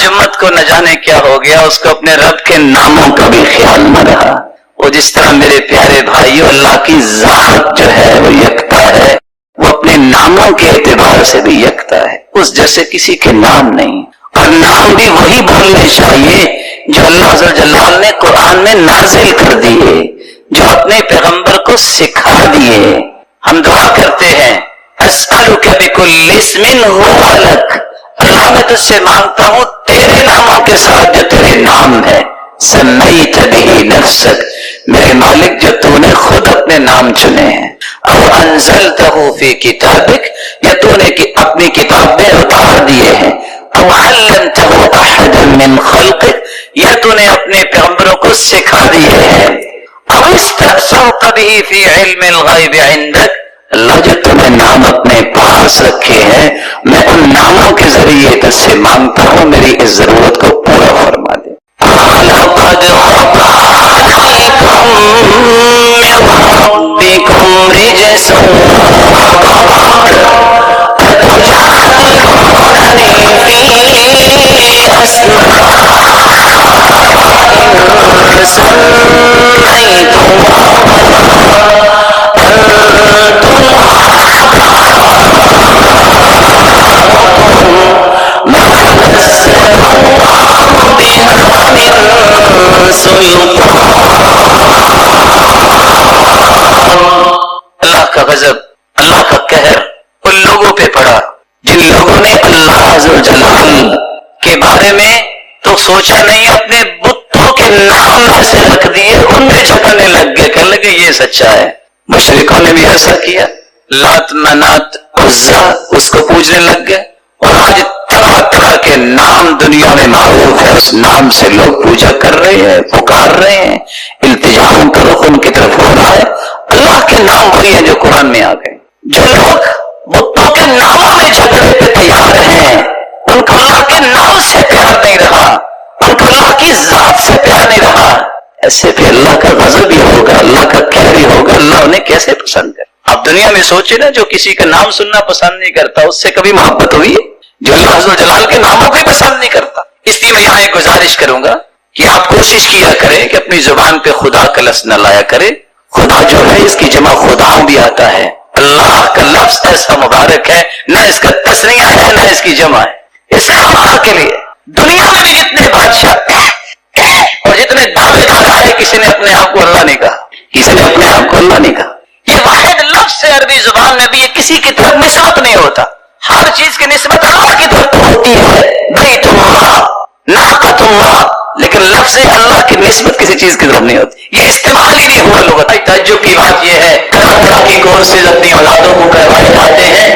آج امت کو نہ جانے کیا ہو گیا، اس کو اپنے رب کے ناموں کا بھی خیال نہ رہا۔ وہ جس طرح میرے پیارے بھائیو اللہ کی ذات جو ہے وہ یکتا ہے، وہ اپنے ناموں کے اعتبار سے بھی یکتا ہے، اس جیسے کسی کے نام نہیں، اور نام بھی وہی بولنے چاہیے جو اللہ عز و جلال نے قرآن میں نازل کر دیے، جو اپنے پیغمبر کو سکھا دیے۔ ہم دعا کرتے ہیں اسألک بکل اسم هو لک، اللہ میں تجھ سے مانگتا ہوں تیرے ناموں کے ساتھ جو تیرے نام ہے، سمیت بہ نفسک، میرے مالک جو تو نے خود اپنے نام چنے ہیں، او انزلتہ فی کتابک، یا تو نے اپنی کتاب میں اتار دیے ہیں، او علمتہ احدا من خلقک، یا تو نے اپنے پیغمبروں کو سکھا دیے ہیں، او استأثرت بہ فی علم الغیب عندک، اللہ جو تمہیں نام اپنے پاس رکھے ہیں میں ان ناموں کے ذریعے تجھ سے مانگتا ہوں میری اس ضرورت کو پورا فرما دے۔ لَقَدْ عَلَيْكُمْ مِنْ رَبِّكُمْ رِجْسٌ وَقَوْلٌ أَتُجَادِلُونَنِي فِي أَسْمَاءٍ اللہ کا غضب، اللہ کا قہر ان لوگوں پہ پڑا جن لوگوں نے اللہ عز و جلال کے بارے میں تو سوچا نہیں، اپنے بتوں کے نام سے رکھ دیے، ان میں جھگڑنے لگ گئے، کہنے لگے یہ سچا ہے۔ مشرکوں نے بھی ایسا کیا، لات منات عزا اس کو پوجنے لگ گئے، اور آج طرح طرح کے نام دنیا میں معروف ہے، اس نام سے لوگ پوجا کر رہے ہیں، پکار رہے ہیں، التجاؤں کا رخ ان کی طرف ہو رہا ہے۔ اللہ کے نام وہی ہیں جو قرآن میں آ گئے۔ جو لوگ بتوں کے ناموں میں جھگڑے پہ تیار ہیں ان کو اللہ کے نام سے پیار نہیں رہا، ان کو اللہ کی ذات سے پیار نہیں رہا، ایسے پہ اللہ کا غضب ہی ہوگا، اللہ کا قہر ہی ہوگا، اللہ انہیں کیسے پسند کرے۔ آپ دنیا میں سوچے نا، جو کسی کا نام سننا پسند نہیں کرتا اس سے کبھی محبت ہوئی ہے؟ جو اللہ عز و جلال کے ناموں کو پسند نہیں کرتا۔ اس لیے میں یہاں ایک گزارش کروں گا کہ آپ کوشش کیا کریں کہ اپنی زبان پہ خدا کا لفظ نہ لایا کرے۔ خدا جو ہے اس کی جمع خداؤں بھی آتا ہے، اللہ کا لفظ ایسا مبارک ہے، نہ اس کا تسنیہ ہے نہ اس کی جمع ہے، اس اللہ کے لیے۔ دنیا میں بھی جتنے بادشاہ اور جتنے دعوے دار آئے، کسی نے اپنے آپ کو اللہ نہیں کہا، کسی نے اپنے آپ کو اللہ نہیں کہا۔ یہ واحد لفظ ہے عربی زبان میں بھی، یہ کسی کی طرف نسبت نہیں ہوتا، ہر چیز کی نسبت اللہ کی طرف ہوتی ہے، بیت اللہ، ناقۃ اللہ، لیکن لفظ اللہ کی نسبت کسی چیز کی طرف نہیں ہوتی، یہ استعمال ہی نہیں ہوا لوگوں۔ تعجب کی بات یہ ہے طرح طرح کی کورسز اپنی اولادوں کو کروائے جاتے ہیں۔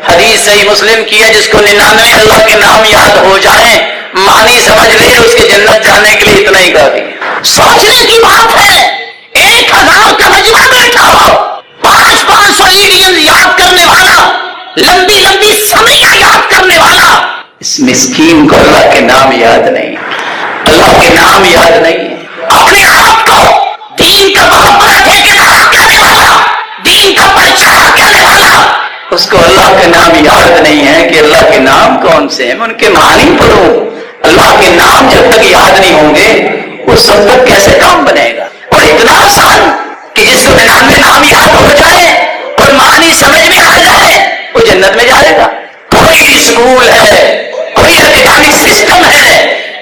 حدیث صحیح مسلم کی ہے، جس کو 99 اللہ کے نام یاد ہو جائیں، معنی سمجھ لے، اس کے جنت جانے کے لیے اتنا ہی کافی ہے۔ سوچنے کی بات ہے 1000 کا مجمع بیٹھا ہو، 500 ایڈیمز یاد کرنے والا، لمبی لمبی سمیاں یاد کرنے والا، اس مسکین کو اللہ کے نام یاد نہیں، اللہ کے نام یاد نہیں ہے۔ اپنے آپ کو دین کا بہت بڑا ٹھیکیدار کہنے والا، دین کا پرچار کہنے والا، اس کو اللہ کے نام یاد نہیں ہے کہ اللہ کے نام کون سے ہیں، میں ان کے معنی پڑھوں۔ اللہ کے نام جب تک یاد نہیں ہوں گے اس وقت تک کیسے کام بنے گا؟ اور اتنا آسان کہ جس کو 99 نام یاد ہو جائے اور معنی سمجھ میں آ جائے وہ جنت میں جائے گا۔ کوئی اسکول ہے، کوئی اکیڈمک سسٹم ہے،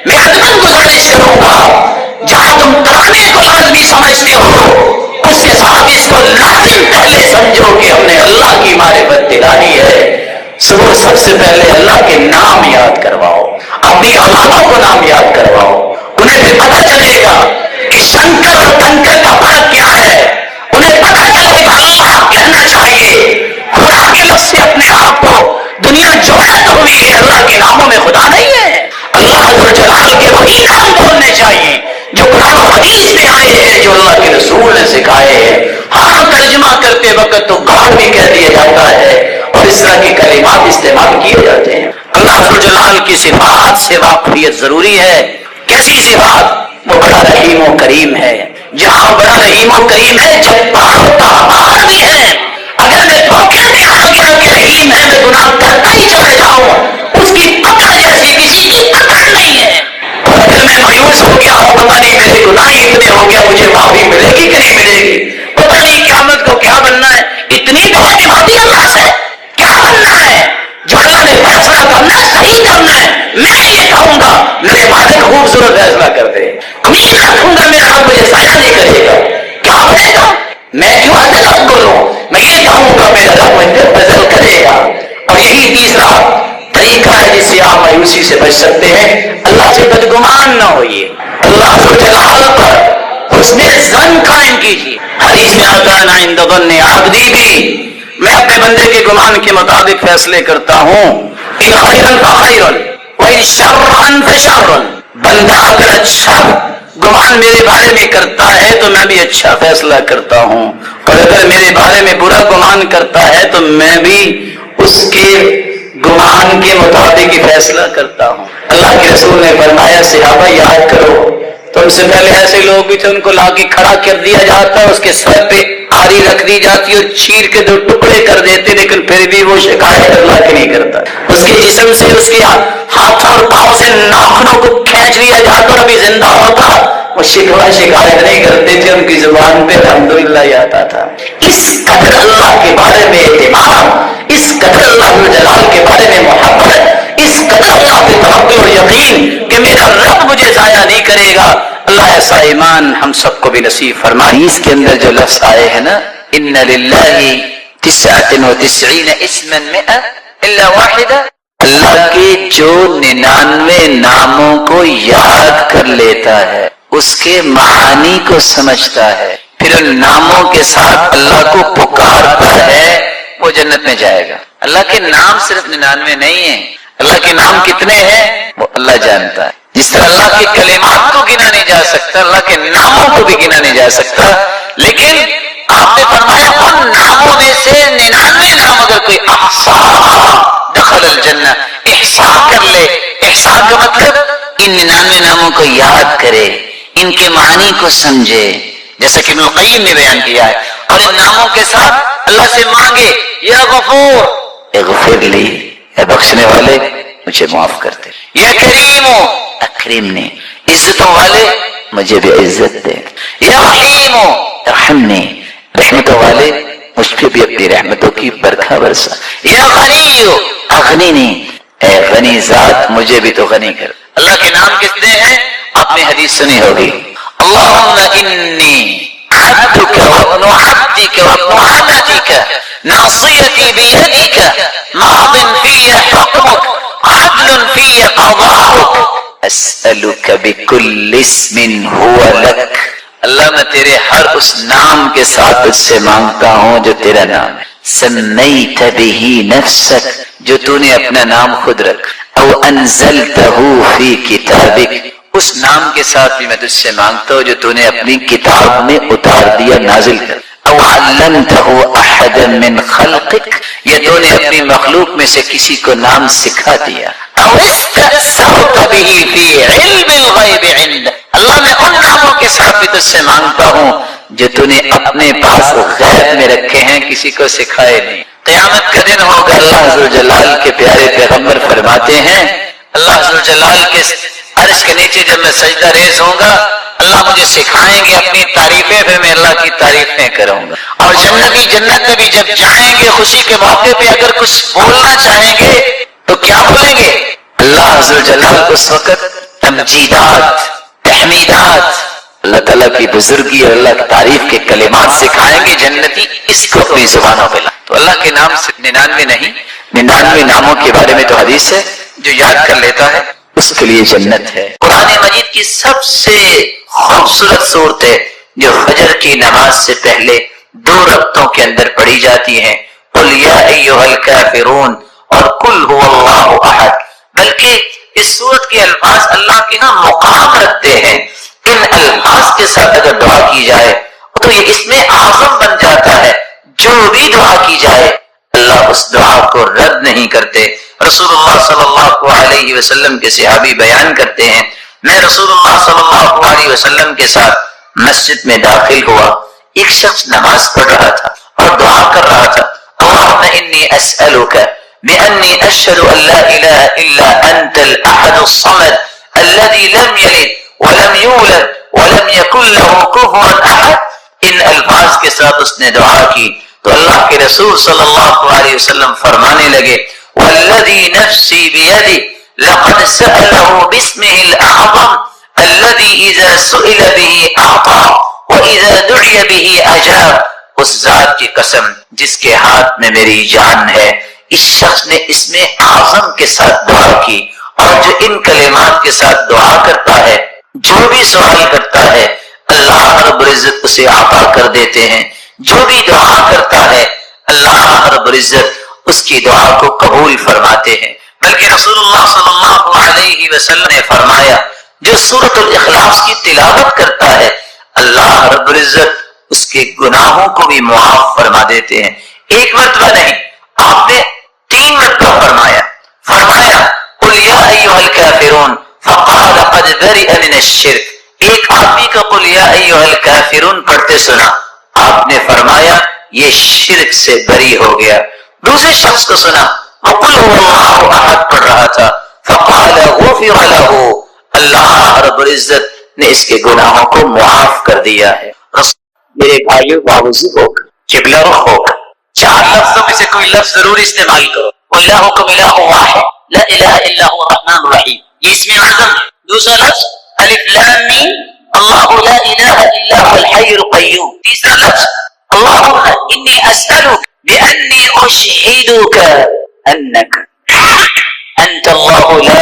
میں عدمن گزارش کروں گا جہاں تم قرآن کو لازمی سمجھتے ہو اس کے ساتھ اس کو لازم پہلے سمجھو کہ ہم نے اللہ کی معرفت دلانی ہے۔ سب سے پہلے اللہ کے نام یاد کرواؤ، اپنی اولادوں کو نام یاد کرواؤ، انہیں بھی پتہ چلے گا کہ شنکر اور کنکر کا فرق کیا ہے، انہیں پتہ چلے گا اللہ کہنا چاہیے۔ خدا کے لفظ سے اپنے آپ کو دنیا جوڑت ہوئی ہے، اللہ کے ناموں میں خدا نہیں ہے۔ اللہ عز و جلال کے وہی نام بولنے چاہیے جو قرآن و حدیث میں آئے ہیں، جو اللہ کے رسول نے سکھائے ہیں۔ ہاں ترجمہ کرتے وقت تو گاڈ بھی کہہ دیا جاتا ہے اور اس طرح کے کلمات استعمال کیے جاتے ہیں۔ اللہ عز و جلال کی صفات سے واقفیت ضروری ہے۔ کیسی صفات؟ وہ بڑا رحیم و کریم ہے۔ جہاں بڑا رحیم و کریم ہے جبار و قہار بھی ہے۔ اگر میں دھوکے میں آ گیا کہ رحیم ہے، میں گناہ کرتا ہی چلا جاؤں، اس کی پکڑ جیسی کسی کی پکڑ نہیں ہے۔ اسی سے بچ سکتے ہیں۔ اللہ سے بدگمان نہ ہوئیے، اللہ جلال پر حسن ظن قائم کیجیے۔ حدیث میں آتا ہے نا عند ظن عبدی بھی، میں اپنے بندے کے گمان کے مطابق فیصلے کرتا ہوں۔ ان خیرا فخیر وان شرا فشر، بندہ اگر اچھا گمان میرے بارے میں کرتا ہے تو میں بھی اچھا فیصلہ کرتا ہوں، اور اگر میرے بارے میں برا گمان کرتا ہے تو میں بھی اس کے گمان کے مطابق ہی فیصلہ کرتا ہوں۔ اللہ کے رسول نے فرمایا صحابہ یاد کرو، تم سے پہلے ایسے لوگ بھی تھے، ان کو لا کے کھڑا کر دیا جاتا، اس کے سر پہ آری رکھ دی جاتی اور چیر کے 2 ٹکڑے کر دیتے، لیکن پھر بھی وہ شکایت اللہ کی نہیں کرتا۔ اس کے جسم سے، اس کے ہاتھوں اور پاؤں سے ناخنوں کو کھینچ لیا جاتا اور ابھی زندہ ہوتا، وہ شکایت نہیں کرتے تھے، ان کی زبان پہ الحمدللہ ہی آتا تھا۔ اس قدر اللہ کے بارے میں اعتماد، اس قدر اللہ جلال کے بارے میں محبت، اس قدر اللہ پہ توکل اور یقین کہ میرا رب مجھے ضائع نہیں کرے گا۔ اللہ ایسا ایمان ہم سب کو بھی نصیب فرمائے۔ اس کے اندر جو لفظ آئے ہیں نا، ان للہ 99 اسما 100 الا واحدہ، اللہ کے جو 99 ناموں کو یاد کر لیتا ہے، اس کے معانی کو سمجھتا ہے، پھر ان ناموں کے ساتھ اللہ کو پکارتا ہے، وہ جنت میں جائے گا۔ اللہ کے نام صرف 99 نہیں ہیں، اللہ کے نام کتنے ہیں وہ اللہ جانتا ہے۔ جس طرح اللہ کے کلمات کو گنا نہیں جا سکتا، اللہ کے ناموں کو بھی گنا نہیں جا سکتا، لیکن آپ نے فرمایا ان ناموں میں سے 99 نام اگر کوئی احصا دخل الجنہ، احصا کر لے، احصا کا مطلب ان 99 ناموں کو یاد کرے، ان کے معنی کو سمجھے، جیسا کہ ابن القیم نے بیان کیا ہے، اور ان ناموں کے ساتھ اللہ سے مانگے یا غفور اغفر لی، اے بخشنے والے مجھے معاف کر دے، یا کریم اکرمنی، عزتوں والے مجھے بھی عزت دے، یا رحیم ارحمنی، رحمتوں والے مجھ پہ بھی اپنی رحمتوں کی برکھا برسا، یا غنی اغنینی، اے غنی ذات مجھے بھی تو غنی کر۔ اللہ کے نام کتنے ہیں؟ آپ نے حدیث سنی ہوگی، اللہم انی عبدک وابن عبدک وابن عمتک ناصیتی بیدک ماض فی حکمک عدل فی قضاؤک اسألک بکل اسم هو لک، اللہ میں تیرے ہر اس نام کے ساتھ تجھ سے مانگتا ہوں جو تیرا نام ہے، سمیت بہ نفسک، جو تو نے اپنا نام خود رکھ، او انزلتہ فی کتابک، اس نام کے ساتھ بھی میں تجھ سے مانگتا ہوں جو تو نے اپنی کتاب میں اتار دیا، نازل کر، او علمتہ احدا من خلقک، یا تو نے اپنی مخلوق میں سے کسی کو نام سکھا دیا، او استأثرت بہ فی علم الغیب عندک، اللہ میں ان ناموں کے ساتھ بھی تجھ سے مانگتا ہوں جو تو نے اپنے پاس غیب میں رکھے ہیں، کسی کو سکھائے نہیں۔ قیامت کا دن ہوگا، اللہ ذوالجلال کے پیارے پیغمبر فرماتے ہیں، اللہ ذوالجلال کے عرش کے نیچے جب میں سجدہ ریز ہوں گا، اللہ مجھے سکھائیں گے اپنی تعریفیں، پھر میں اللہ کی تعریفیں کروں گا، اور جنتی جنت میں بھی جب جائیں گے خوشی کے موقع پہ اگر کچھ بولنا چاہیں گے تو کیا بولیں گے؟ اللہ ذوالجلال اس وقت تمجیدات، تحمیدات، اللہ تعالیٰ کی بزرگی اور اللہ کی تعریف کے کلمات سکھائیں گے جنتی، اس کو اپنی زبانوں پہ لا۔ تو اللہ کے نام سے 99 نہیں، 99 ناموں کے بارے میں تو حدیث ہے، جو یاد کر لیتا ہے اس کے لیے جنت ہے۔ قرآن مجید کی سب سے خوبصورت صورتیں جو فجر کی نماز سے پہلے 2 رکعتوں کے اندر پڑھی جاتی ہیں، قل یا ایھا الکافرون اور قل هو اللہ احد، بلکہ اس صورت کے الفاظ اللہ کے ہاں مقام رکھتے ہیں، ان الفاظ کے ساتھ اگر دعا کی جائے تو یہ اس میں اعظم بن جاتا ہے، جو بھی دعا کی جائے اللہ اس دعا کو رد نہیں کرتے۔ رسول اللہ صلی اللہ علیہ وسلم کے صحابی بیان کرتے ہیں، میں رسول اللہ صلی اللہ علیہ وسلم کے ساتھ مسجد میں داخل ہوا، ایک شخص نماز پڑھ رہا تھا اور دعا کر رہا تھا، اللہم انی اسألک بأنی اشہد ان لا الہ الا انت الاحد الصمد الذي لم يلد ولم يولد ولم يكن له كفوا احد، ان الفاظ کے ساتھ اس نے دعا کی تو اللہ کے رسول صلی اللہ علیہ وسلم فرمانے لگے، والذی نفسی بیدہ لقد سألہ باسمہ الاعظم الذی اذا سئل به اعطى واذا دعی به اجاب، اس ذات کی قسم جس کے ہاتھ میں میری جان ہے، اس شخص نے اس میں اعظم کے ساتھ دعا کی اور جو ان کلمات کے ساتھ دعا کرتا ہے، جو بھی سوال کرتا ہے اللہ رب العزت اسے عطا کر دیتے ہیں، جو بھی دعا کرتا ہے اللہ رب العزت اس کی دعا کو قبول فرماتے ہیں۔ بلکہ رسول اللہ صلی اللہ علیہ وسلم نے فرمایا جو سورۃ الاخلاص کی تلاوت کرتا ہے اللہ رب العزت اس کے گناہوں کو بھی معاف فرما دیتے ہیں۔ ایک مرتبہ نہیں، آپ نے 3 مرتبہ فرمایا قل یا ایھا الکافرون فقال قد برئ من الشرک۔ ایک آدمی کا قل یا ایھا الکافرون پڑھتے سنا، آپ نے فرمایا یہ شرک سے بری ہو گیا۔ دوسرے شخص کو سنا وقل هو اللہ احد پڑھ رہا تھا، فقال غفر له، اللہ رب العزت نے اس کے گناہوں کو معاف کر دیا ہے۔ میرے بھائیو باوضو ہو کر، قبلہ رخ ہو کر 4 لفظوں میں سے کوئی لفظ ضرور استعمال کرو۔ الہکم الہ واحد لا الہ الا هو الرحمن الرحیم، یہ اسم اعظم ہے۔ دوسرا لفظ الف لام میم اللہ لا الہ الا هو الحی القیوم۔ تیسرا لفظ اللہم انی اسألک بأنی اشہدک انک انت اللہ لا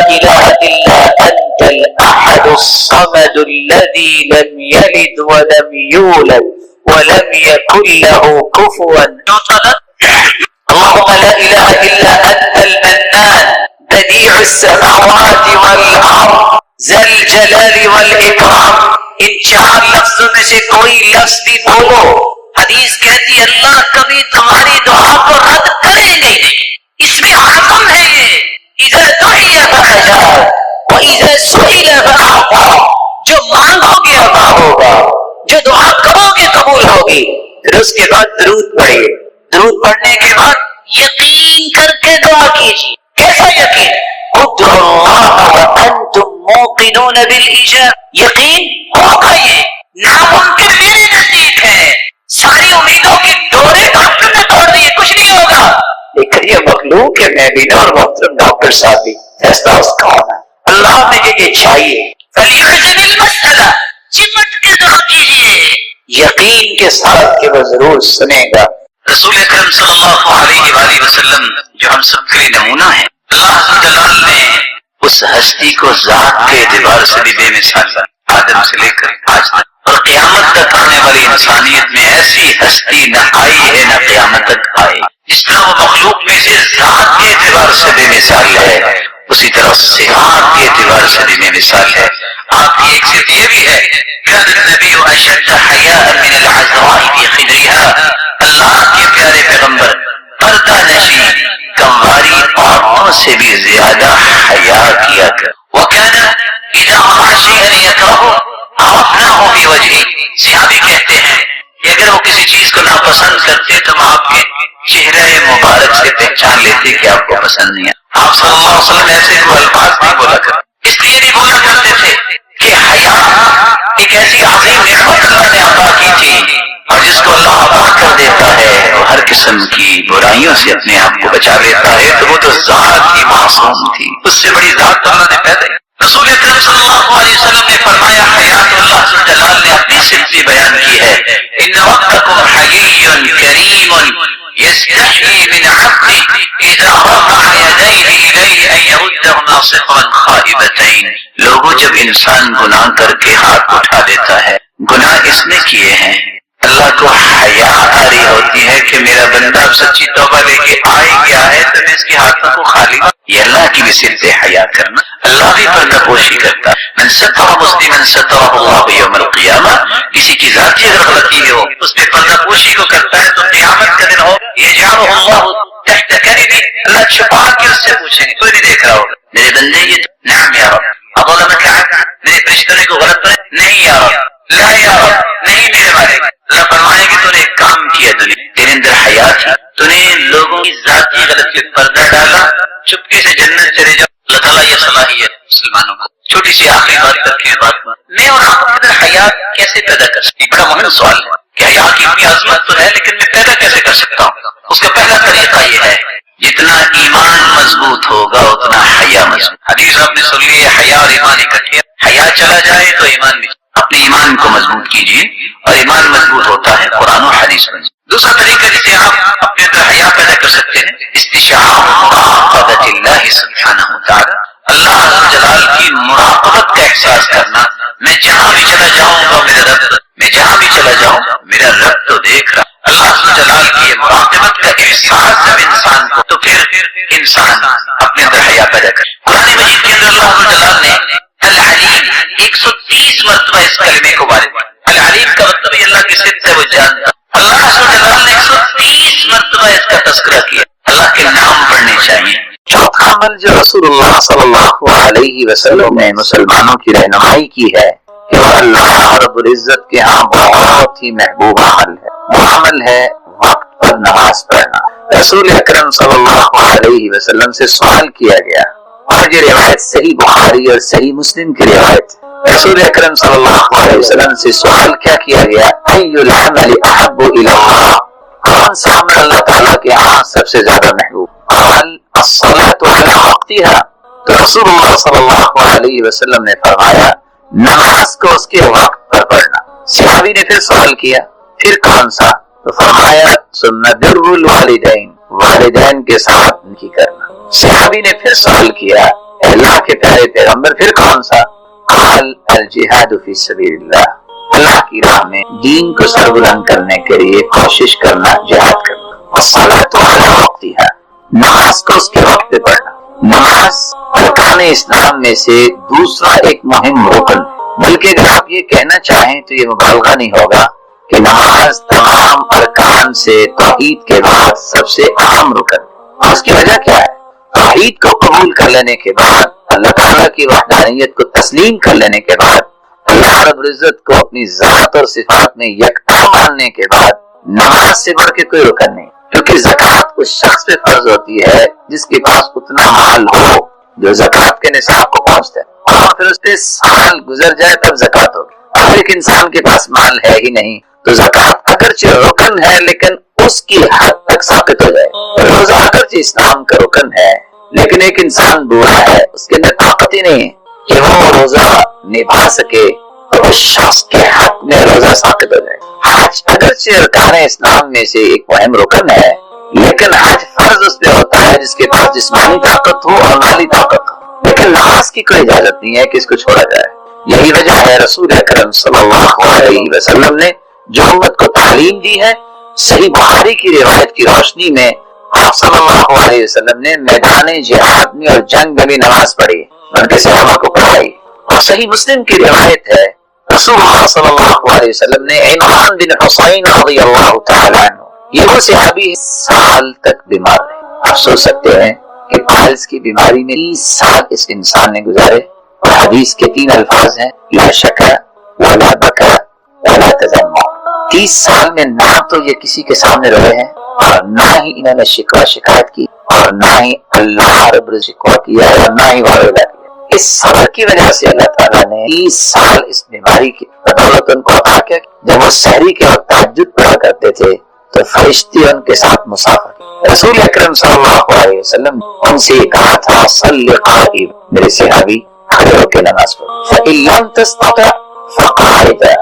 الہ الا انت الاحد الصمد الذي لم يلد ولم يولد ولم يكن له كفوا اللهم لا اله الا انت المنان بديع السماوات والارض ذا الجلال والاکرام۔ ان 4 لفظوں میں سے کوئی لفظ بھی بولو، حدیث کہتی ہے اللہ کبھی تمہاری دعا کو رد کریں گے نہیں۔ اس میں اعظم ہے یہ، اذا دعی فاجاب واذا سئل فاعطى، جو مانگو گے عطا ہوگا، جو دعا کرو گے قبول ہوگی۔ پھر اس کے بعد درود پڑھیے، درود پڑھنے کے بعد یقین کر کے دعا کیجیے۔ کیسا یقین؟ ادعوا اللہ وانتم موقنون بالاجابہ، یقین ہوگا، یہ ناممکن میرے نزدیک ہے، ساری امیدوں کی ڈوریں ڈاکٹر نے توڑ دی، کچھ نہیں ہوگا، لیکن یہ مخلوق ہے نبینا اور محترم ڈاکٹر صاحب بھی فیصلہ اس کا ہونا، اللہ نے یہ چاہیے۔ فلیحزن المسئلہ، چمٹ کے دعا کیجیے یقین کے ساتھ کہ وہ ضرور سنے گا۔ رسول اکرم صلی اللہ علیہ وآلہ وسلم جو ہم سب کے لیے نمونہ ہے، اللہ جلال نے اس ہستی کو ذات کے اعتبار سے بھی بے مثال بنا، آدم سے لے کر آج تک، اور قیامت تک آنے والی انسانیت میں ایسی ہستی نہ آئی ہے نہ قیامت تک آئے۔ جس طرح وہ مخلوق میں سے ذات کے اعتبار سے بے مثال ہے، اسی طرح صفات کے اعتبار سے بھی بے مثال ہے۔ آپ کی ایک صفت یہ بھی ہے كان النبي اشد حیاء من العذراء في خدرها، اللہ کے پیارے پیغمبر پردہ نشین کنواری عورتوں سے بھی زیادہ حیا کیا کر۔ وكان اذا راى شيئا يكرهه عرفناه بوجهه، صحابی کہتے ہیں کہ اگر وہ کسی چیز کو ناپسند کرتے تو ہم آپ کے چہرے مبارک سے پہچان لیتے کہ آپ کو پسند نہیں ہے۔ آپ صلی اللہ علیہ وسلم ایسے کوئی الفاظ نہیں بولا کرتے، اس لیے نہیں بولا کرتے تھے کہ حیا ایک ایسی عظیم نعمت اللہ نے عطا کی تھی، اور جس کو اللہ عطا کر دیتا ہے وہ ہر قسم کی برائیوں سے اپنے آپ کو بچا لیتا ہے، تو وہ تو ذات ہی معصوم تھی، اس سے بڑی ذات اللہ نے پیدا کی۔ رسول اکرم صلی اللہ علیہ وسلم نے فرمایا حیات اللہ جلال نے اپنی صفت بھی بیان کی ہے، ان ربکم حیی کریم یستحیی من عبدہ اذا رفع یدیہ الیہ ان یردہما صفرا خائبتین۔ لوگوں جب انسان گناہ کر کے ہاتھ اٹھا دیتا ہے، گناہ اس نے کیے ہیں، اللہ کو حیا آ رہی ہوتی ہے کہ میرا بندہ سچی توبہ لے کے آئے گیا ہے تو میں اس کے ہاتھوں کو خالی، یہ اللہ کی بھی صفت حیا کرنا۔ اللہ بھی پردہ پوشی کرتا، من ستر مسلما سترہ اللہ یوم القیامہ، کسی کی ذاتی اگر غلطی ہو اس پہ پردہ پوشی کو کرتا ہے تو قیامت کا دن ہو یجعلہ اللہ تحت کنفہ، اللہ چھپا کے اس سے پوچھیں گے، کوئی نہیں دیکھ رہا ہوگا، میرے بندے یہ نعم یا رب اظلمک عبد، میرے پیشترے کو غلط کرے نہیں یا رب، لا یا رب نہیں میرے مالک، اللہ فرمائے کہ تو نے ایک کام کیا، تیرے اندر حیا تھی، تو نے لوگوں کی ذاتی غلطی پر پردہ ڈالا، چپکے سے جنت چلے جاؤ، اللہ تعالیٰ یہ صلاحیت مسلمانوں کو۔ چھوٹی سی آخری بات کر کے بات میں اور آپ اپنے اندر حیا کیسے پیدا کر سکتے، بڑا مہم سوال ہے کہ حیا کی اتنی عظمت تو ہے لیکن میں پیدا کیسے کر سکتا ہوں؟ اس کا پہلا طریقہ یہ ہے جتنا ایمان مضبوط ہوگا اتنا حیا مضبوط۔ حدیث آپ نے سن لی ہے حیا اور ایمان اکٹھے، حیا چلا جائے تو ایمان بھی، اپنے ایمان کو مضبوط کیجیے اور ایمان مضبوط ہوتا ہے قرآن و حدیث میں۔ دوسرا طریقہ جسے آپ اپنے اندر حیا کیا پیدا کر سکتے ہیں؟ استشعار مراقبۃ اللہ سبحانہ وتعالی، اللہ عز جلال کی مراقبت کا احساس کرنا. میں جہاں بھی چلا جاؤں گا میرا رب، میں جہاں بھی چلا جاؤں میرا رب تو دیکھ رہا. اللہ عز جلال کی یہ مراقبت کا احساس جب انسان کو، تو پھر انسان اپنے اندر حیا پیدا کرے. قرآن مجید کے اندر اللہ عز جلال نے العلیم 130 مرتبہ اس کلمے کو بارے. العلیم کا مطلب اللہ کی صفت ہے، وہ جانتا. اللہ عز جلال نے 130 مرتبہ اس کا تذکرہ کیا. اللہ کے نام پڑھنے چاہیے. چوتھا عمل جو رسول اللہ صلی اللہ علیہ وسلم نے مسلمانوں کی رہنمائی کی ہے کہ وہ اللہ رب العزت کے ہاں بہت ہی محبوب عمل ہے. وہ عمل ہے وقت پر نماز پڑھنا. رسول اکرم صلی اللہ علیہ وسلم سے سوال کیا گیا، اور یہ روایت صحیح بخاری اور صحیح مسلم کی روایت. رسول اکرم صلی اللہ علیہ وسلم سے سوال کیا کیا گیا؟ ای العمل احب الی اللہ، کون سا عمل اللہ تعالیٰ کے ہاں سب سے زیادہ محبوب؟ قال الصلاۃ علی وقتها. تو رسول اللہ صلی اللہ علیہ وسلم نے فرمایا نماز کو اس کے وقت پر پڑھنا. صحابی نے پھر سوال کیا پھر کون سا؟ تو فرمایا ثم بر الوالدین، والدین کے ساتھ نیکی کرنا. صحابی نے پھر سوال کیا اللہ کے پیارے پیغمبر پھر کون سا؟ قال الجہاد فی سبیل اللہ، اللہ کی راہ میں دین کو سربلند کرنے کے لیے کوشش کرنا، جہاد کرنا. الصلاۃ علی وقتها، نماز کو اس کے وقت پہ پڑھنا. نماز ارکان اسلام میں سے دوسرا ایک مہم رکن، بلکہ اگر آپ یہ کہنا چاہیں تو یہ مبالغہ نہیں ہوگا کہ نماز تمام ارکان سے توحید کے بعد سب سے اہم رکن. اس کی وجہ کیا ہے؟ توحید کو قبول کر لینے کے بعد، اللہ تعالیٰ کی وحدانیت کو تسلیم کر لینے کے بعد، اللہ رب العزت کو اپنی ذات اور صفات میں یکتا ماننے کے بعد نماز سے بڑھ کے کوئی رکن نہیں. کیونکہ زکوٰۃ اس شخص پہ فرض ہوتی ہے جس کے پاس اتنا مال ہو جو زکوٰۃ کے نصاب کو پہنچتا ہے، اور پھر اس پہ سال گزر جائے تب زکوٰۃ ہوگی. اگر ایک انسان کے پاس مال ہے ہی نہیں تو زکوٰۃ اگرچہ رکن ہے لیکن اس کی حد تک ثابت ہو جائے. روزہ اگرچہ اسلام کا رکن ہے لیکن ایک انسان بوڑھا ہے، اس کے اندر طاقت ہی نہیں ہے کہ وہ روزہ نبھا سکے، تو اس شخص کے حق میں روزہ ثابت ہو جائے. حج اگرچہ ارکان اسلام میں سے ایک اہم رکن ہے لیکن حج فرض اس پہ ہوتا ہے جس کے پاس جسمانی طاقت ہو اور مالی طاقت ہو. لیکن نماز کی کوئی اجازت نہیں ہے کہ اس کو چھوڑا جائے. یہی وجہ ہے رسول اکرم صلی اللہ علیہ وسلم نے جو امت کو تعلیم دی ہے، صحیح بخاری کی روایت کی روشنی میں آپ صلی اللہ علیہ وسلم نے میدان جہاد میں اور جنگ میں بھی نماز پڑھی، ان کے صحابہ کو پڑھائی. اور صحیح مسلم کی روایت ہے رسول اللہ صلی اللہ علیہ وسلم نے عمران بن حسین رضی اللہ تعالیٰ عنہ، یہ وہ صحابی سال تک بیمار رہے. آپ سوچ سکتے ہیں کہ پالس کی بیماری میں 30 سال اس انسان نے گزارے. اور حدیث کے 3 الفاظ ہیں، لا شکا ولا بکا ولا تذمع. 30 سال میں نہ تو یہ کسی کے سامنے رہے ہیں اور نہ ہی انہوں نے شکوہ شکایت کی اور نہ ہی اللہ رب العزت شکوہ کیا اور نہ ہی وعدہ کیا. اس صبر کی وجہ سے اللہ تعالیٰ نے 30 سال اس بیماری کی بدولت ان کو عطا کیا. جب وہ سحری کے وقت تہجد پڑھا کرتے تھے تو فرشتے ان کے ساتھ مسافر. رسول اکرم صلی اللہ علیہ وسلم ان سے کہا تھا صلی قائم، میرے صحابی کھڑے ہو کے نماز پڑھو. فإن لم تستطع فقاعدا،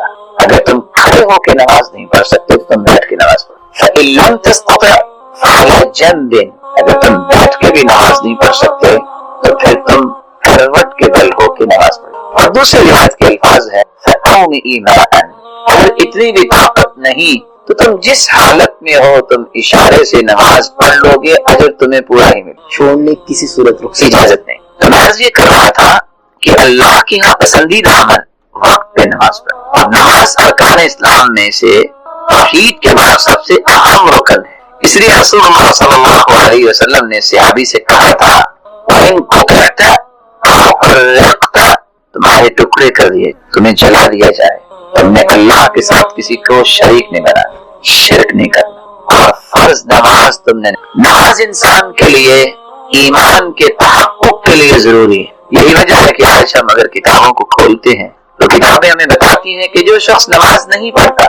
اگر تم کھڑے ہو کے نماز نہیں پڑھ سکتے تو تم بیٹھ کے نماز پڑھو. فإن لم تستطع فعلى جنب، اگر تم بیٹھ کے بھی نماز نہیں پڑھ سکتے تو پھر تم کروٹ کے بل ہو کے نماز پڑھو. اور دوسری روایت کے الفاظ ہے فَأَوْمِئِ مَاءً، اگر اتنی بھی طاقت نہیں تو تم جس حالت میں ہو تم اشارے سے نماز پڑھ لو گے، اجر تمہیں پورا ہی ملے. چھوڑنے کسی صورت رخصت اجازت نہیں. تو میں یہ کر رہا تھا کہ اللہ کے یہاں پسندیدہ عمل وقت پہ نماز پڑھ، اور نماز ارکان اسلام میں سے توحید کے بعد سب سے اہم رکن ہے. اس لیے رسول اللہ صلی اللہ علیہ وسلم نے صحابی سے کہا تھا وَإِن قُطِعْتَ حُرِّقْتَ، تمہارے ٹکڑے کر دیے، تمہیں جلا دیا جائے. تم نے اللہ کے ساتھ کسی کو شریک نہیں بنانا، شرک نہیں کرنا، اور فرض نماز تم نے. نماز انسان کے لیے ایمان کے تحقق کے لیے ضروری ہے. یہی وجہ ہے کہ آج ہم اگر کتابوں کو کھولتے ہیں تو کتابیں ہمیں بتاتی ہیں کہ جو شخص نماز نہیں پڑھتا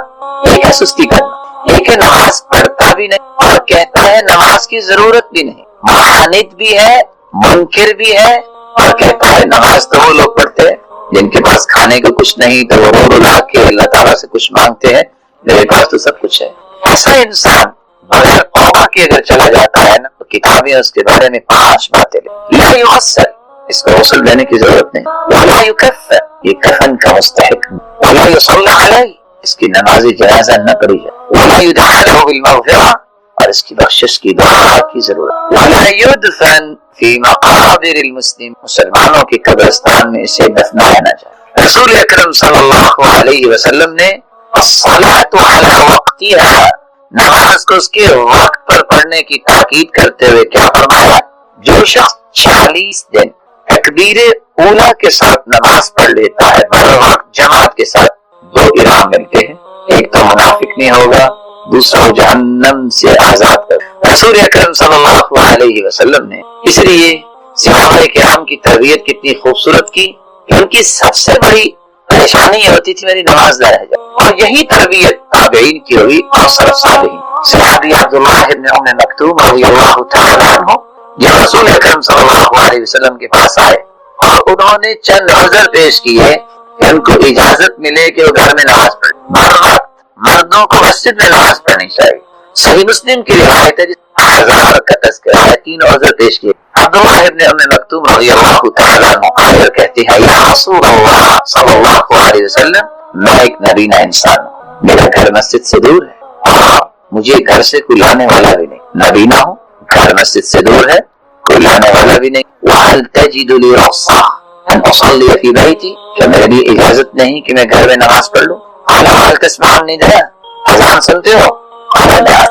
یہ ہے سستی کرنا، ایک ہے نماز پڑھتا بھی نہیں اور کہتا ہے نماز کی ضرورت بھی نہیں، معاند بھی ہے، منکر بھی ہے، اور کہتا ہے نماز تو وہ لوگ پڑھتے ہیں جن کے پاس کھانے کو کچھ نہیں تو وہ رو رو لا کے اللہ تعالیٰ سے کچھ مانگتے ہیں، میرے پاس تو سب کچھ ہے. ایسا انسان بغیر توبہ کے اگر چلا جاتا ہے نا تو کتابیں اس کے بارے میں 5 باتیں لا یغسل، اس کو غسل دینے کی ضرورت نہیں، ولا یکفن، یہ کفن کا مستحق، ولا یصلی علیہ، اس کی نماز جنازہ نہ پڑھی جائے، ولا یدعى له بالمغفرہ، اور اس کی بخشش کی دعا کی ضرورت، ولا یدفن فی مقابر المسلم، مسلمانوں کی قبرستان میں اسے دفنایا نہ جائے۔ رسول اکرم صلی اللہ علیہ وسلم نے الصلاۃ علی وقتها، نماز کو اس کے وقت پر پڑھنے کی تاکید کرتے ہوئے کیا فرمایا؟ جو شخص 40 دن تکبیر اولا کے ساتھ نماز پڑھ لیتا ہے بر وقت جماعت کے ساتھ، 2 انعام ملتے ہیں، ایک تو منافق نہیں ہوگا، دوسرا جہنم سے آزاد کر۔ رسول اکرم صلی اللہ علیہ وسلم نے اس لیے صحابہ کرام کی تربیت کتنی خوبصورت کی کہ ان کی سب سے بڑی پریشانی یہ ہوتی تھی میری نماز نہ رہ جائے، اور یہی تربیت تابعین کی ہوئی اور سلف صالحین۔ صحابی عبداللہ ابن ام مکتوم رضی اللہ تعالی عنہ جب رسول اکرم صلی اللہ علیہ وسلم کے پاس آئے اور انہوں نے چند عذر پیش کیے کہ ان کو اجازت ملے کہ وہ گھر میں نماز پڑھیں، ہر وقت مردوں کو مسجد میں نماز پڑھنی چاہیے۔ صحیح مسلم کی روایت ہے جس 1000 کا تذکرہ ہے، 3 عذر پیش کیے۔ عبداللہ ابن ام مکتوم رضی اللہ تعالی عنہ کہتے ہیں یا رسول اللہ صلی اللہ علیہ وسلم، میں ایک نبینہ انسان ہوں، میرا گھر مسجد سے دور ہے اور مجھے گھر سے کوئی لانے والا بھی نہیں، نبینہ ہوں، گھر مسجد سے دور ہے، کوئی لانے والا بھی نہیں۔ وَهَلْ تَجِدُ لِي رُخْصَةً أَنْ أُصَلِّيَ فِي بَيْتِي، کہ میرے لیے اجازت نہیں کہ میں گھر میں نماز پڑھ لوں؟ قَالَ هَلْ تَسْمَعُ النِّدَاءَ، اذان سنتے ہو؟ قَالَ لَا،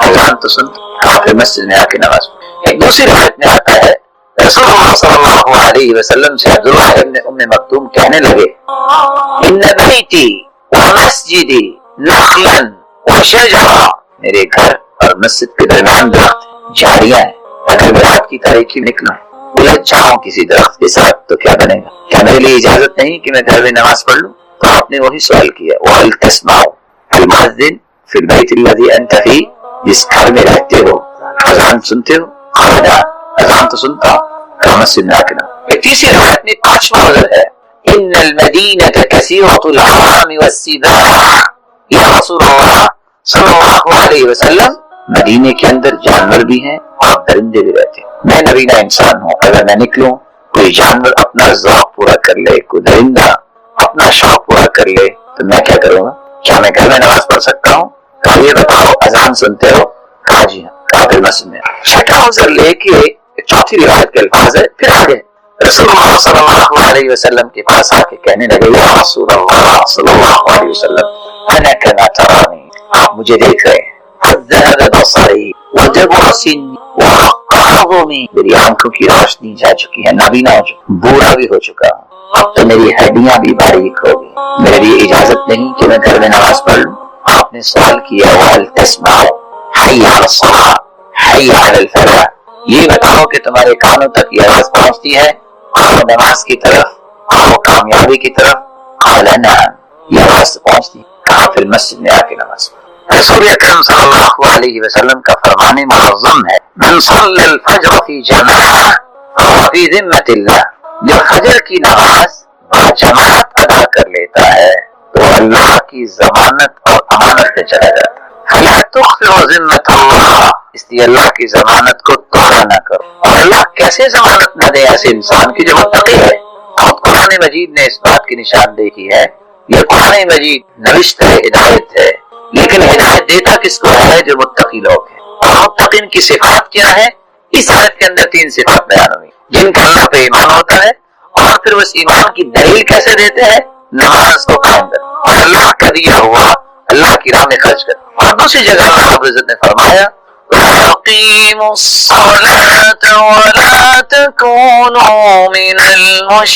اذان تو سنتے ہو، پھر مسجد میں آ کے نماز پڑھ۔ ایک دوسری روایت میں آتا ہے رسول اللہ صلی اللہ علیہ وسلم سے عبداللہ ابن ام مکتوم کہنے لگے ان بیتی ومسجدی نخلا وشجرا، میرے گھر اور مسجد کے درمیان درخت جاریاں ہیں، اگر میں رات کی تاریکی نکلوں الجھ جاؤں کسی درخت کے ساتھ تو کیا بنے گا؟ کیا میرے لیے اجازت نہیں کہ میں گھر میں نماز پڑھ لوں؟ تو آپ نے وہی سوال کیا وَهَلْ تَسْمَعُ الْمُؤَذِّنَ فِي الْبَيْتِ الَّذِي أَنْتَ فِيهِ، جس گھر میں رہتے ہو اذان سنتے ہو؟ قال لا، اذان تو سنتا ہوں، مسجد میں آ کے نماز۔ تیسری روایت میں 5واں عذر ہے ان المدینة کثیرۃ الحرام والسباع، یا رسول اللہ صلی اللہ علیہ وسلم مدینے کے اندر جانور بھی ہیں اور درندے بھی رہتے ہیں، میں نبینہ انسان ہوں، اگر میں نکلوں کوئی جانور اپنا ذوق پورا کر لے، کوئی درندہ اپنا شوق پورا کر لے تو میں کیا کروں گا؟ کیا میں گھر میں نماز پڑھ سکتا ہوں؟ یہ بتاؤ اذان سنتے ہو؟ کہا جی ہاں، کہا پھر مسجد میں۔ چھٹا عذر لے کے چوتھی روایت کے الفاظ ہے، پھر آگے رسول اللہ صلی اللہ علیہ وسلم کے پاس آ کے کہنے لگے یا رسول اللہ صلی اللہ علیہ وسلم انا کما ترانی، آپ مجھے دیکھ رہے ہیں، ذهب بصری وجب سنی وقعظمی، میری آنکھوں کی روشنی جا چکی ہے، نابینا ہو چکا، بوڑھا بھی ہو چکا ہوں، اب تو میری ہڈیاں بھی باریک ہو گئی، میرے لیے اجازت نہیں کہ میں گھر میں نماز پڑھ لوں؟ آپ نے سوال کیا وَهَلْ تَسْمَعُ حَيَّ عَلَى الصَّلَاةِ حَيَّ عَلَى الْفَلَاحِ، یہ بتاؤ کہ تمہارے کانوں تک یہ آواز پہنچتی ہے آؤ نماز کی طرف، آؤ کامیابی کی طرف؟ قال نعم، یہ آواز پہنچتی ہے، کہا پھر مسجد میں آ کے نماز پڑھ۔ رسول اکرم صلی اللہ علیہ وسلم کا فرمان معظم ہے من صلی الفجر فی جماعہ فی ذمۃ اللہ، جو فجر کی نماز جماعت ادا کر لیتا ہے تو اللہ کی ضمانت اور امانت میں چلا جاتا ہے۔ فلا تخفر ذمۃ اللہ، اس لیے اللہ کی ضمانت کو توڑا نہ کرو، اور اللہ کیسے ضمانت نہ دے ایسے انسان کی جو متقی ہے؟ اور قرآن مجید نے اس بات کی نشاندہی کی ہے، یہ قرآن مجید نوشتہ ہدایت ہے، لیکن ہدایت دیتا کس کو ہے؟ جو متقی لوگ ہیں، اور متقین کی صفات کیا ہے؟ اس آیت کے اندر 3 صفات بیان ہوئی جن کا اللہ پہ ایمان ہوتا ہے، اور پھر اس ایمان کی دلیل کیسے دیتے ہیں؟ نماز کو قائم کر اور اللہ کا دیا ہوا اللہ کی راہ میں خرچ کر۔ اور دوسری جگہ اللہ رب العزت نے فرمایا وَأَقِيمُوا الصَّلَاةَ وَلَا تَكُونُوا مِنَ الْمُشْرِكِينَ،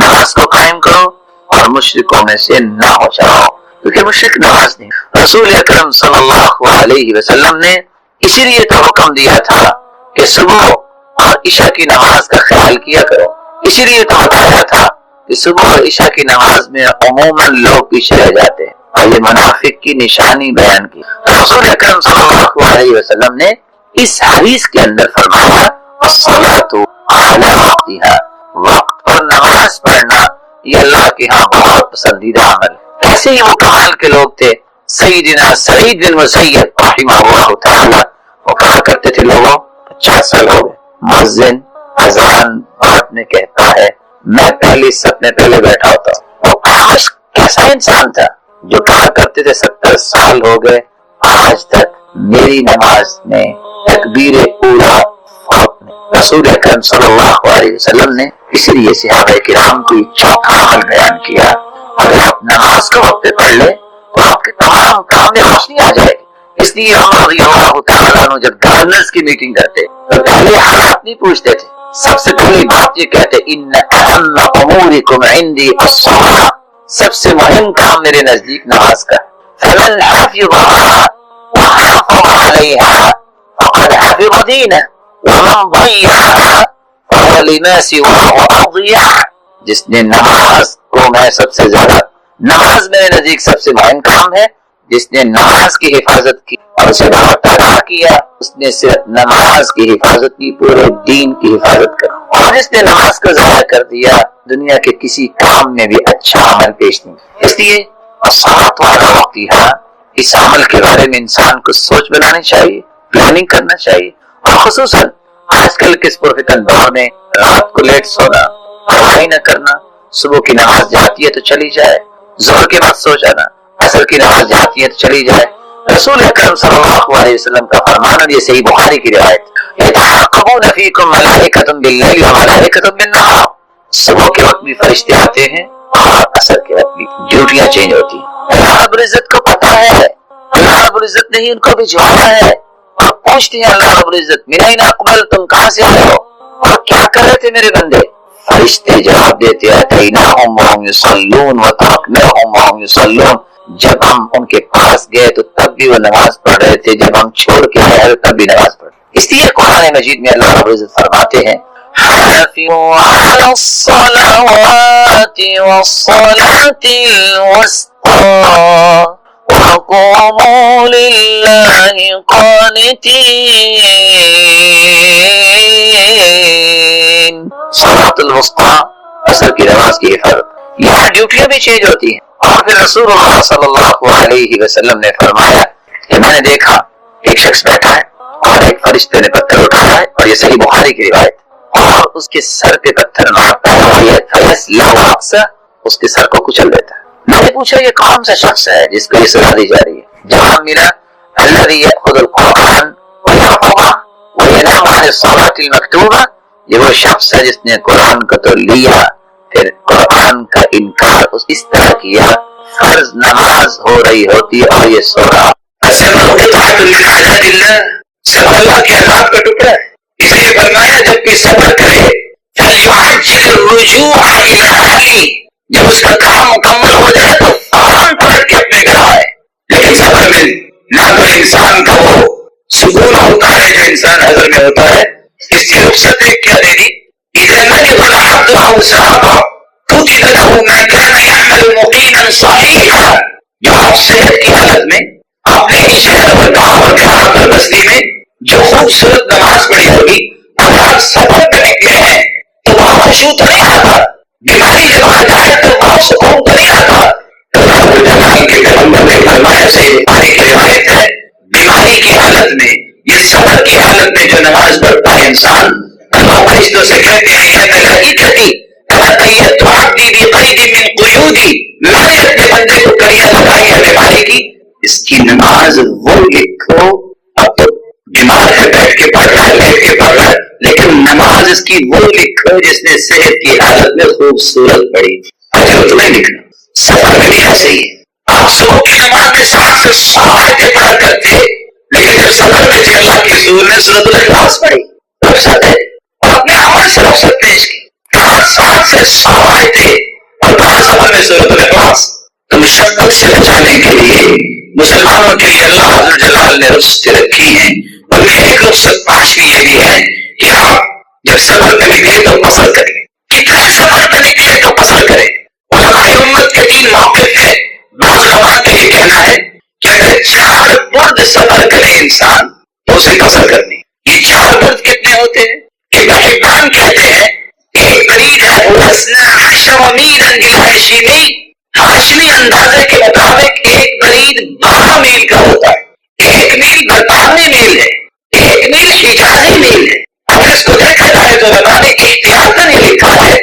نماز کو قائم کرو اور مشرکوں میں سے نہ ہو جاؤ، کیونکہ مشرک نماز نہیں۔ رسول اکرم صلی اللہ علیہ وسلم نے اسی لیے تو حکم دیا تھا کہ صبح اور عشاء کی نماز کا خیال کیا کرو، اسی لیے تو بتایا تھا کہ صبح اور عشاء کی نماز میں عموماً لوگ پیچھے رہ جاتے ہیں، اور یہ منافق کی نشانی بیان کی۔ رسول اکرم صلی اللہ علیہ وسلم نے اس حدیث کے اندر فرمایا الصلاۃ علی وقتها، وقت پر نماز پڑھنا یہ اللہ کے ہاں بہت پسندیدہ عمل ہے۔ ایسے ہی وہ کمال کے لوگ تھے. سیدنا سعید بن مسیب رحمہ اللہ تعالی وہ کہا کرتے تھے لوگوں 50 سال ہو گئے مؤذن اذان بعد میں کہتا ہے میں پہلی صف میں پہلے بیٹھا ہوتا ہوں. وہ آج کیسا انسان تھا جو کہا کرتے تھے 70 سال ہو گئے آج تک میری نماز میں تکبیر اولا رسول اکرم صلی اللہ علیہ وسلم نے اسی لیے صحابہ کرام کی چوتھا عمل بیان کیا. اگر آپ نماز کو وقت پہ پڑھ لیں تو آپ کے تمام کام میں روشنی آ جائے گی. اس لیے عمر رضی اللہ تعالیٰ عنہ جب گورنرز کی میٹنگ کرتے تو پہلے حالات نہیں پوچھتے تھے, سب سے پہلی بات یہ کہتے ان اہم امورکم عندی الصلاۃ, سب سے مہم کام میرے نزدیک نماز کا. فمن حفظها وحافظ عليها فقد حفظ دینه ومن ضيعها فهو لما سواه اضيع. جس نے نماز کو میں سب سے زیادہ نماز میرے نزدیک سب سے مہم کام ہے, جس نے نماز کی حفاظت کی اور اسے بہت ادا کیا اس نے صرف نماز کی حفاظت کی پورے دین کی حفاظت کر, اور جس نے نماز کو ضائع کر دیا دنیا کے کسی کام میں بھی اچھا عمل پیش نہیں. اس لیے الصلاۃ والا وقتها اس عمل کے بارے میں انسان کو سوچ بنانی چاہیے, پلاننگ کرنا چاہیے. اور خصوصاً آج کل کے اس پرفتن دور میں رات کو لیٹ سونا, پڑھائی نہ کرنا, صبح کی نماز جاتی ہے تو چلی جائے, ظہر کے بعد سو جانا, عصر کی نماز جاتی ہے تو چلی جائے. رسول اکرم صلی اللہ علیہ وسلم کا فرمان اور یہ صحیح بخاری کی روایت, يتعاقبون فيكم ملائكة بالليل وملائكة بالنهار, صبح کے وقت بھی فرشتے آتے ہیں اور عصر کے وقت بھی ڈیوٹیاں چینج ہوتی ہیں. اللہ رب العزت کو پتہ ہے, اللہ رب العزت نے ان کو بھی جھولا ہے اور پوچھتے ہیں اللہ رب العزت من اين اقبلتم, کہاں سے آئے ہو اور کیا کر رہے تھے میرے بندے. فرشتے جواب دیتے اتیناہم وہم یصلون وترکناہم وہم یصلون, جب ہم ان کے پاس گئے تو تب بھی وہ نماز پڑھ رہے تھے, جب ہم چھوڑ کے آئے تب بھی نماز پڑھ. اس لیے قرآن مجید میں اللہ رب العزت فرماتے ہیں حافظوا علی الصلوات والصلاة الوسطى وقوموا للہ قانتین. صلاۃ الوسطی عصر کی نماز کی حفاظت, یہاں ڈیوٹیاں بھی چینج ہوتی ہیں. اور پھر رسول اللہ صلی اللہ علیہ وسلم نے فرمایا کہ میں نے دیکھا ایک شخص بیٹھا ہے اور ایک فرشتے نے پتھر اٹھایا ہے, اور یہ صحیح بخاری کی روایت, اور اس کے سر پہ پتھر مارتا ہے, اس کے سر کو کچل دیتا ہے. میں نے پوچھا یہ کون سا شخص ہے جس کو یہ سزا دی جا رہی ہے؟ جواب ملا الذی یأخذ القرآن ویحفظہ وینام عن الصلاۃ المکتوبہ, یہ وہ شخص ہے جس نے قرآن کو تو لیا پھر قرآن کا انکار اس طرح کیا, فرض نماز ہو رہی ہوتی اور یہ سو رہا. سب اللہ کے عذاب کا ٹکڑا ہے, اس لیے فرمایا جب بھی صبر کرے فلیعجل الرجوع الی اہلہ, جب اس کا کام مکمل ہو جائے تو فوراً پلٹ کے اپنے گھر آئے. لیکن صبر میں نہ تو انسان کا وہ سکون ہوتا ہے جو انسان حضر میں ہوتا ہے. اس کی رخصت ایک کیا دے دی, اذا مرض العبد او سافر كتب له ما كان يعمل مقيما صحيحا, جو آپ صحت کی حالت میں اپنے ہی شہر اور گاؤں اور دیہات اور بستی میں جو خوبصورت نماز پڑھی ہوگی, اگر آپ سفر پہ نکلے ہیں تو وہاں خوشبو تو نہیں آتا, بیماری جب آ جائے تو وہاں سکون تو نہیں آتا. کے پیغمبر نے فرمایا سے کی روایت ہے, بیماری کی حالت میں یہ سفر کی حالت میں جو نماز پڑھتا ہے انسان, اللہ فرشتوں سے کہتے ہیں یا ملائکتی تو عبدی بقید من قیودی, میں نے اپنے بندے کو کڑیاں لگائی ہے بیماری کی, اس کی نماز وہ لکھو. اب تو بیمار ہے بیٹھ کے پڑھ رہا ہے لیٹ کے پڑھ رہا ہے, لیکن نماز اس کی وہ لکھو جس نے صحت کی حالت میں خوبصورت پڑھی. اجر تو نہیں لکھنا. سفر میں بھی ایسے ہی ہے, آپ صبح کی نماز میں 7 سے 100 آیتیں پڑھا کرتے, لیکن جب سفر میں تھے اللہ کے رسول نے سورۃ الاخلاص پڑھی, رخصت ہے اور اپنے عمل سے رخصت پیش کی. 7 سے 100 آیتیں اور پڑھا سفر میں سورۃ الاخلاص. تو مشقت سے بچانے کے لیے مسلمانوں کے لیے اللہ جلال نے رخصتیں رکھی ہیں, اور ایک رخصت 5ویں یہ بھی ہے کہ آپ جب سفر پہ نکلے تو قصر کریں. کتنے سفر پہ نکلے تو قصر کریں. علماء امت کے 3 موقف ہے. بعض علماء کے یہ کہنا ہے کہ اگر 4 برد سفر کرے انسان تو اسے قصر کرنی. یہ 4 برد کتنے ہوتے ہیں کہ محبان کہتے ہیں ایک برید ہے وزنا 10 میلا بالہاشمی, مچھلی اندازے کے مطابق ایک برید 12 میل کا ہوتا ہے، 1 میل برطانوی میل ہے، 1 میل حجازی میل ہے۔ اگر اس کو دیکھا جائے تو علماء نے احتیاطاً یہ لکھا ہے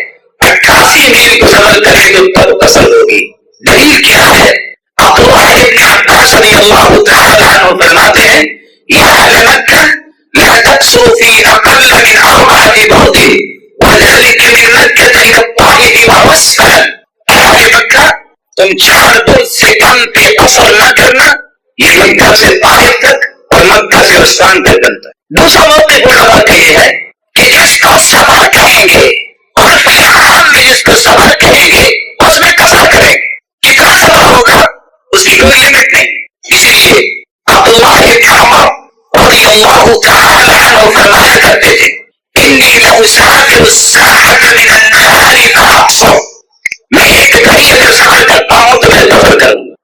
88 میل کو سفر کرے تو تب پسند ہوگی۔ دلیل کیا ہے؟ عبداللہ ابن عباس رضی اللہ تعالی عنہ فرماتے ہیں یا اہل مکہ لا تقصروا في اقل من 4 برد وذلك من مکہ الى الطائف واسفل۔ اہل مکہ تم 4 برد سے کم پہ قصر نہ کرنا، یہ مکہ سے طائف تک اور مکہ سے عثمان تک بنتا ہے۔ دوسرا موقع علماء کا یہ ہے کہ جس کو سفر کہیں گے اور پھر عام میں جس کو سفر کہیں گے اس میں قصر کریں گے، کتنا سفر ہوگا اس کی کوئی لمٹ نہیں۔ اسی لیے عبداللہ ابن عمر رضی اللہ تعالی عنہ فرمایا کرتے تھے انی لاسافر الساعة من النهار فاقصر، میں ایک گھڑی اگر سفر کرتا ہوں تو میں قصر کروں گا۔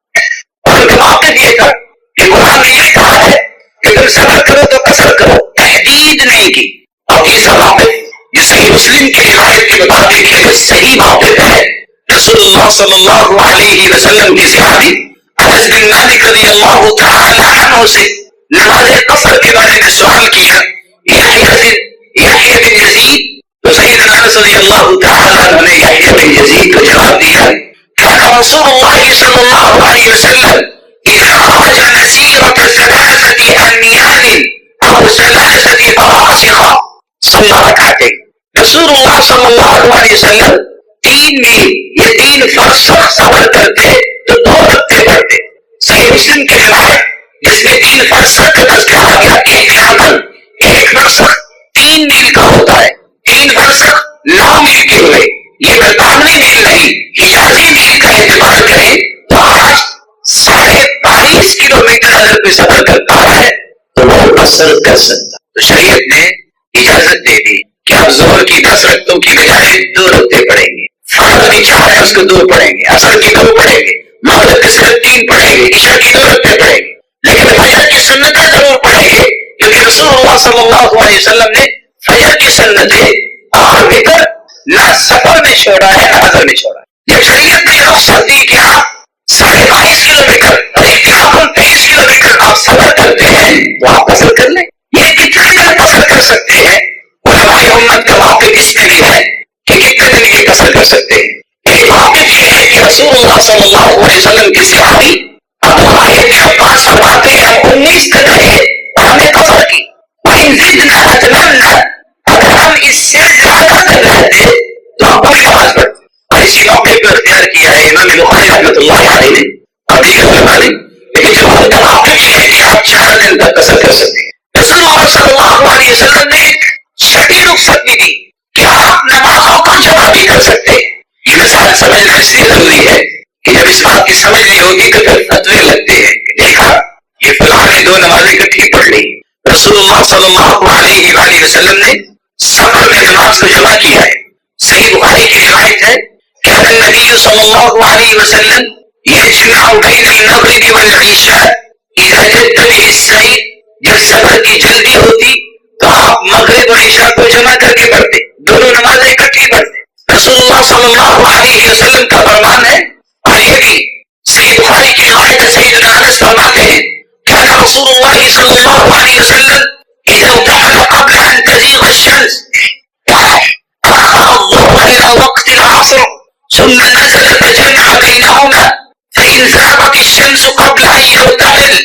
اور ان کا موقف یہ تھا کہ قرآن نے یہ کہا ہے کہ تم سفر کرو تو قصر کرو، تحدید نہیں کی۔ اور تیسرا موقف جو صحیح مسلم کی روایت کے مطابق ہے وہ صحیح موقف ہے، رسول اللہ صلی اللہ علیہ وسلم کی صحابی انس بن مالک رضی اللہ تعالی عنہ سے نماز قصر کے بارے میں سوال کیا یحییٰ بن یزید، تو سیدنا انس رضی اللہ تعالی عنہ نے یحییٰ بن یزید کو جواب دیا كان رسول الله صلى الله عليه وسلم إذا خرج مسيرة 3 أميال أو 3 فراسخ صلى ركعتين۔ رسول اللہ صلی اللہ علیہ وسلم 3 میل یا 3 فرسخ سفر کرتے تو 2 رکعتیں پڑھتے۔ صحیح مسلم کی روایت جس میں 3 فرسخ کا تذکرہ گیا، احتیاطاً 1 فرسخ 3 میل کا ہوتا ہے، 3 فرسخ 9 میل کے ہوئے۔ یہ برطانوی میل نہیں، حجازی میل کا اعتبار کریں تو آج 22.5 کلومیٹر اگر کوئی سفر کرتا ہے تو وہ قصر کر سکتا۔ تو شریعت نے اجازت دے دی کہ آپ ظہر کی 10 رکعتوں کی بجائے 2 رکعتیں پڑھیں گے، فرض بھی 4 ہے اس کو 2 پڑھیں گے، عصر کی 2 پڑھیں گے، مغرب کی صرف 3 پڑھیں گے، عشاء کی 2 رکعتیں پڑھیں گے، لیکن فجر کی سنتیں ضرور پڑھیں گے، کیونکہ رسول اللہ صلی اللہ علیہ وسلم نے فجر کی سنتیں اور وتر نہ سفر میں چھوڑا ہے نہ حضر میں چھوڑا ہے۔ جب شریعت نے رخصت دی کہ آپ 22.5 کلومیٹر اور احتیاطاً 23 کلومیٹر آپ سفر کرتے ہیں تو آپ قصر کر لیں۔ یہ کتنے دن قصر کر سکتے ہیں؟ علماء امت کا موقف اس میں بھی ہے کہ کتنے دن یہ قصر کر سکتے ہیں۔ ایک موقف یہ ہے کہ رسول اللہ صلی اللہ علیہ وسلم کی صحابی عبداللہ ابن عباس فرماتے ہیں ہم 19 دن رہے اور ہم نے قصر کی، وَإِن زِدْنَا أَتْمَمْنَا، اگر ہم اس سے زیادہ دن رہتے تو ہم پوری نماز پڑھتے۔ اور اسی موقع پر اختیار کیا ہے امام بخاری رحمۃ اللہ علیہ نے اور دیگر علماء نے، لیکن جو کا موقف یہ ہے کہ آپ 4 دن تک قصر کر سکتے ہیں۔ رسول اللہ صلی اللہ علیہ وسلم نے ایک چھٹی رخصت بھی دی کہ آپ نمازوں کو جمع بھی کر سکتے ہیں۔ یہ مثال سمجھنا اس لیے ضروری ہے کہ جب اس بات کی سمجھ نہیں ہوگی تو پھر فتوے لگتے ہیں کہ دیکھا یہ فلاں نے 2 نمازیں اکٹھی پڑھ لی۔ رسول اللہ صلی اللہ علیہ وآلہ وسلم نے سفر میں نماز کو جمع کیا ہے۔ صحیح بخاری کی روایت ہے کہ النبی صلی اللہ علیہ وسلم یجمع بین المغرب والعشاء اذا جد به السیر، جب سفر کی جلدی ہوتی تو آپ مغرب اور عشاء کو جمع کر کے پڑھتے، دونوں نمازیں اکٹھی پڑھتے۔ رسول اللہ صلی اللہ علیہ وسلم کا فرمان ہے، اور یہ بھی صحیح بخاری کی روایت ہے، سیدنا انس فرماتے ہیں كان رسول الله صلى الله عليه وسلم إذا ارتحل قبل أن تزيغ الشمس أخر الظهر إلى وقت العصر ثم نزل فجمع بينهما فإن زاغت الشمس قبل أن يرتحل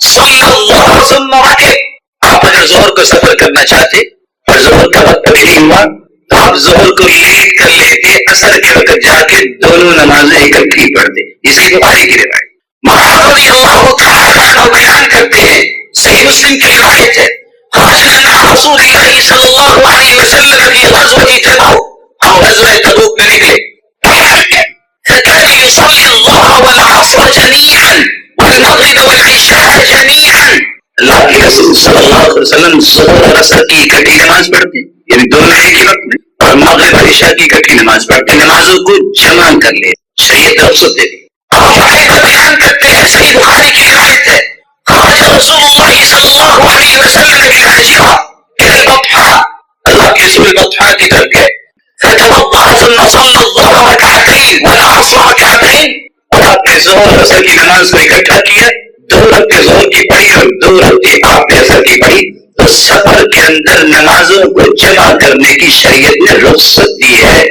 صلى الظهر ثم ركب۔ آپ اگر ظہر کو سفر کرنا چاہتے اور ظہر کا وقت ابھی نہیں ہوا تو آپ ظہر کو لیٹ کر لیتے، عصر کے وقت جا کے دونوں نمازیں اکٹھی پڑھتے۔ یہ صحیح بخاری کی روایت۔ معاذ رضی اللہ تعالی عنہ بیان کرتے ہیں، صحیح مسلم کی روایت ہے، خرجنا مع رسول اللہ صلی اللہ علیہ وسلم فی غزوة تبوک، ہم غزوہ تبوک میں نکلے، فكان يصلي الظهر والعصر جميعا والمغرب والعشاء جميعا۔ اللہ کے رسول صلی اللہ علیہ وسلم ظہر اور عصر کی اکٹھی نماز پڑھتے، یعنی دونوں ایک ہی وقت میں، اور مغرب اور عشاء کی اکٹھی نماز پڑھتے، نمازوں کو جمع کر لے، شریعت رخصت دے دی۔ بیان کرتے ہیں، صحیح بخاری کی روایت ہے، خرج رسول اللہ صلی اللہ علیہ وسلم بالحجرہ الى البطحاء، اللہ کے رسول بطحاء کی طرف گئے، فتوضأ ثم صلى الظهر ركعتين والعصر ركعتين، اور نے ظہر اثر کی نماز کو اکٹھا کیا، 2 رکعتیں ظہر کی پڑھی اور 2 رکعتیں آپ نے اثر کی پڑھی، تو سفر کے اندر نمازوں کو جمع کرنے کی شریعت نے رخصت دی ہے.